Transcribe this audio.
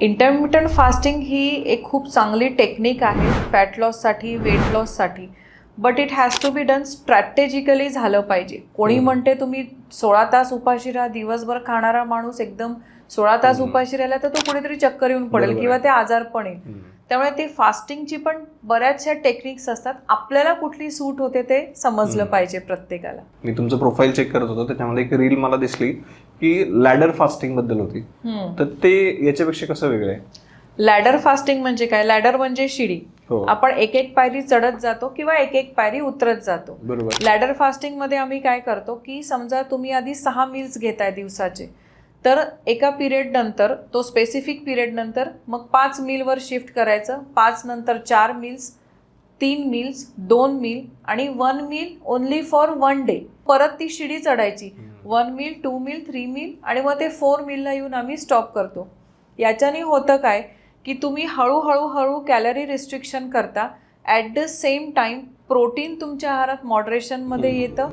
Intermittent fasting ही एक खूप चांगली टेक्निक आहे फॅट लॉससाठी, वेट लॉससाठी. But it has to be done strategically झालं पाहिजे. कोणी म्हणते तुम्ही 16 तास उपाशी राहा, दिवसभर खाणारा माणूस एकदम 16 तास उपाशी राहिला तर तो कुठेतरी चक्कर येऊन पडेल किंवा ते आजारपण येईल. त्यामुळे ती फास्टिंगची पण बऱ्याचशा टेक्निक्स असतात. आपल्याला कुठली सूट होते ते समजलं पाहिजे प्रत्येकाला. मी तुमचं प्रोफाईल चेक करत होतो, त्याच्यामध्ये एक रील मला दिसली की लॅडर फास्टिंग बद्दल होती. तर ते याच्यापेक्षा कसं वेगळं आहे? लॅडर फास्टिंग म्हणजे काय? लॅडर म्हणजे शिडी. आपण एक एक पायरी चढत जातो किंवा एक एक पायरी उतरत जातो. बरोबर. लॅडर फास्टिंग मध्ये आम्ही काय करतो की समजा तुम्ही आधी 6 मील्स घेताय दिवसाचे, तर एका पिरियड नंतर, तो स्पेसिफिक पिरियड नंतर मग 5 मीलवर शिफ्ट करायचं. 5 नंतर 4 मील्स, 3 मील्स, 2 मील आणि 1 मील ओनली फॉर 1 डे. परत ती शिडी चढायची. 1 मील, 2 मील, 3 मील आणि मग ते 4 मीलला येऊन आम्ही स्टॉप करतो. याच्याने होतं काय की तुम्ही हळूहळू कॅलरी रिस्ट्रिक्शन करता. At the same time protein तुमच्या आहारात मॉडरेशनमध्ये येतं